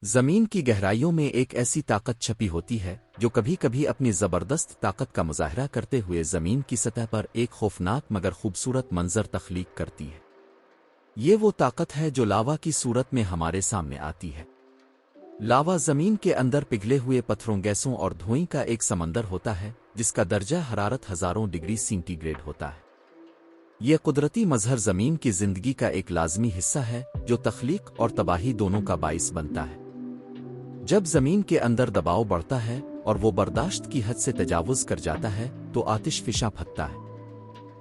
زمین کی گہرائیوں میں ایک ایسی طاقت چھپی ہوتی ہے جو کبھی کبھی اپنی زبردست طاقت کا مظاہرہ کرتے ہوئے زمین کی سطح پر ایک خوفناک مگر خوبصورت منظر تخلیق کرتی ہے۔ یہ وہ طاقت ہے جو لاوا کی صورت میں ہمارے سامنے آتی ہے۔ لاوا زمین کے اندر پگھلے ہوئے پتھروں، گیسوں اور دھوئیں کا ایک سمندر ہوتا ہے جس کا درجہ حرارت ہزاروں ڈگری سینٹی گریڈ ہوتا ہے۔ یہ قدرتی مظہر زمین کی زندگی کا ایک لازمی حصہ ہے جو تخلیق اور تباہی دونوں کا باعث بنتا ہے۔ جب زمین کے اندر دباؤ بڑھتا ہے اور وہ برداشت کی حد سے تجاوز کر جاتا ہے تو آتش فشاں پھٹتا ہے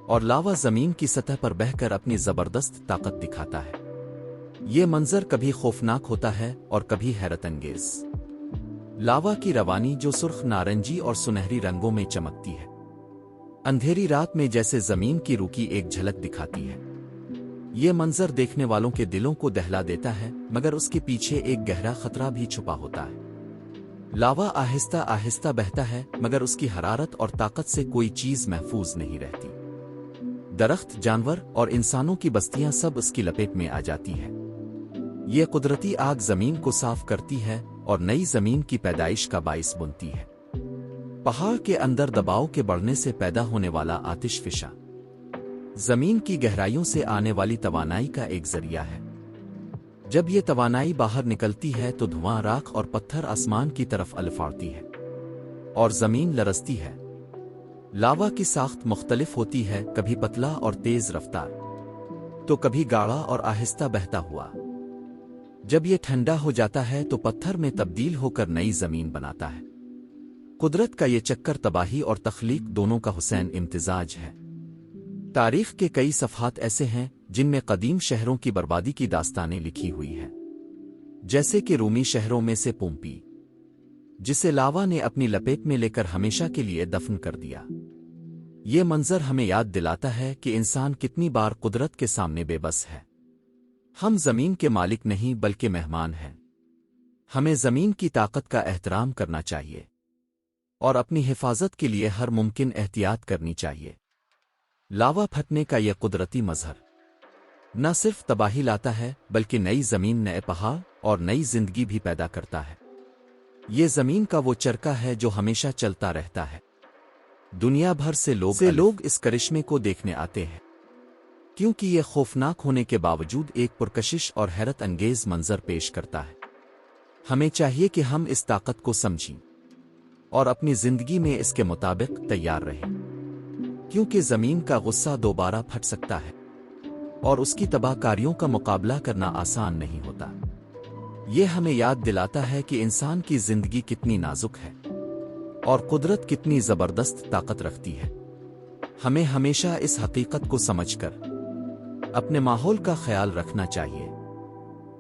اور لاوا زمین کی سطح پر بہہ کر اپنی زبردست طاقت دکھاتا ہے۔ یہ منظر کبھی خوفناک ہوتا ہے اور کبھی حیرت انگیز۔ لاوا کی روانی جو سرخ نارنجی اور سنہری رنگوں میں چمکتی ہے، اندھیری رات میں جیسے زمین کی روح کی ایک جھلک دکھاتی ہے۔ یہ منظر دیکھنے والوں کے دلوں کو دہلا دیتا ہے، مگر اس کے پیچھے ایک گہرا خطرہ بھی چھپا ہوتا ہے۔ لاوا آہستہ آہستہ بہتا ہے مگر اس کی حرارت اور طاقت سے کوئی چیز محفوظ نہیں رہتی۔ درخت، جانور اور انسانوں کی بستیاں سب اس کی لپیٹ میں آ جاتی ہیں۔ یہ قدرتی آگ زمین کو صاف کرتی ہے اور نئی زمین کی پیدائش کا باعث بنتی ہے۔ پہاڑ کے اندر دباؤ کے بڑھنے سے پیدا ہونے والا آتش فشاں زمین کی گہرائیوں سے آنے والی توانائی کا ایک ذریعہ ہے۔ جب یہ توانائی باہر نکلتی ہے تو دھواں، راکھ اور پتھر آسمان کی طرف الفاڑتی ہے اور زمین لرزتی ہے۔ لاوا کی ساخت مختلف ہوتی ہے، کبھی پتلا اور تیز رفتار، تو کبھی گاڑھا اور آہستہ بہتا ہوا۔ جب یہ ٹھنڈا ہو جاتا ہے تو پتھر میں تبدیل ہو کر نئی زمین بناتا ہے۔ قدرت کا یہ چکر تباہی اور تخلیق دونوں کا حسین امتزاج ہے۔ تاریخ کے کئی صفحات ایسے ہیں جن میں قدیم شہروں کی بربادی کی داستانیں لکھی ہوئی ہیں، جیسے کہ رومی شہروں میں سے پومپی، جسے لاوا نے اپنی لپیٹ میں لے کر ہمیشہ کے لیے دفن کر دیا۔ یہ منظر ہمیں یاد دلاتا ہے کہ انسان کتنی بار قدرت کے سامنے بے بس ہے۔ ہم زمین کے مالک نہیں بلکہ مہمان ہیں۔ ہمیں زمین کی طاقت کا احترام کرنا چاہیے اور اپنی حفاظت کے لیے ہر ممکن احتیاط کرنی چاہیے۔ لاوا پھٹنے کا یہ قدرتی مظہر نہ صرف تباہی لاتا ہے بلکہ نئی زمین، نئے پہاڑ اور نئی زندگی بھی پیدا کرتا ہے۔ یہ زمین کا وہ چرخہ ہے جو ہمیشہ چلتا رہتا ہے۔ دنیا بھر سے لوگ اس کرشمے کو دیکھنے آتے ہیں کیونکہ یہ خوفناک ہونے کے باوجود ایک پرکشش اور حیرت انگیز منظر پیش کرتا ہے۔ ہمیں چاہیے کہ ہم اس طاقت کو سمجھیں اور اپنی زندگی میں اس کے مطابق تیار رہیں، کیونکہ زمین کا غصہ دوبارہ پھٹ سکتا ہے اور اس کی تباہ کاریوں کا مقابلہ کرنا آسان نہیں ہوتا۔ یہ ہمیں یاد دلاتا ہے کہ انسان کی زندگی کتنی نازک ہے اور قدرت کتنی زبردست طاقت رکھتی ہے۔ ہمیں ہمیشہ اس حقیقت کو سمجھ کر اپنے ماحول کا خیال رکھنا چاہیے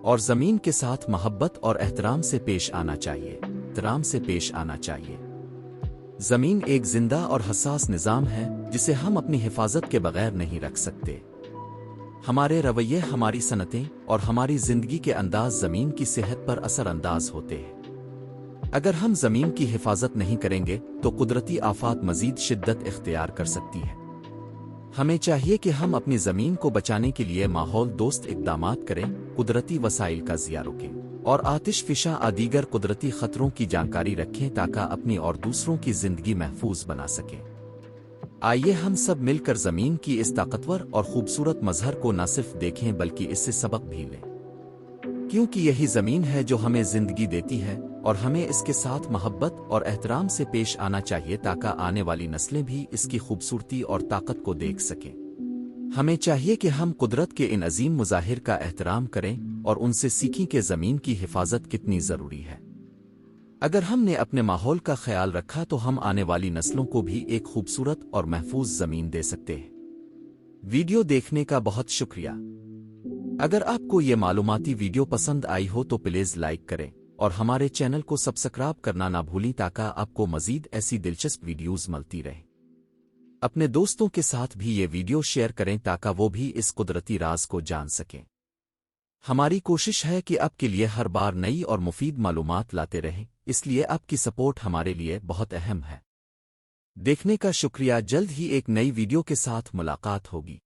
اور زمین کے ساتھ محبت اور احترام سے پیش آنا چاہیے۔ زمین ایک زندہ اور حساس نظام ہے جسے ہم اپنی حفاظت کے بغیر نہیں رکھ سکتے۔ ہمارے رویے، ہماری صنعتیں اور ہماری زندگی کے انداز زمین کی صحت پر اثر انداز ہوتے ہیں۔ اگر ہم زمین کی حفاظت نہیں کریں گے تو قدرتی آفات مزید شدت اختیار کر سکتی ہے۔ ہمیں چاہیے کہ ہم اپنی زمین کو بچانے کے لیے ماحول دوست اقدامات کریں، قدرتی وسائل کا ضیاع روکیں اور آتش فشاں دیگر قدرتی خطروں کی جانکاری رکھیں تاکہ اپنی اور دوسروں کی زندگی محفوظ بنا سکیں۔ آئیے ہم سب مل کر زمین کی اس طاقتور اور خوبصورت مظہر کو نہ صرف دیکھیں بلکہ اس سے سبق بھی لیں، کیونکہ یہی زمین ہے جو ہمیں زندگی دیتی ہے اور ہمیں اس کے ساتھ محبت اور احترام سے پیش آنا چاہیے تاکہ آنے والی نسلیں بھی اس کی خوبصورتی اور طاقت کو دیکھ سکیں۔ ہمیں چاہیے کہ ہم قدرت کے ان عظیم مظاہر کا احترام کریں اور ان سے سیکھیں کہ زمین کی حفاظت کتنی ضروری ہے۔ اگر ہم نے اپنے ماحول کا خیال رکھا تو ہم آنے والی نسلوں کو بھی ایک خوبصورت اور محفوظ زمین دے سکتے ہیں۔ ویڈیو دیکھنے کا بہت شکریہ۔ اگر آپ کو یہ معلوماتی ویڈیو پسند آئی ہو تو پلیز لائک کریں اور ہمارے چینل کو سبسکرائب کرنا نہ بھولیں تاکہ آپ کو مزید ایسی دلچسپ ویڈیوز ملتی رہیں۔ اپنے دوستوں کے ساتھ بھی یہ ویڈیو شیئر کریں تاکہ وہ بھی اس قدرتی راز کو جان سکیں۔ ہماری کوشش ہے کہ آپ کے لیے ہر بار نئی اور مفید معلومات لاتے رہیں، اس لیے آپ کی سپورٹ ہمارے لیے بہت اہم ہے۔ دیکھنے کا شکریہ۔ جلد ہی ایک نئی ویڈیو کے ساتھ ملاقات ہوگی۔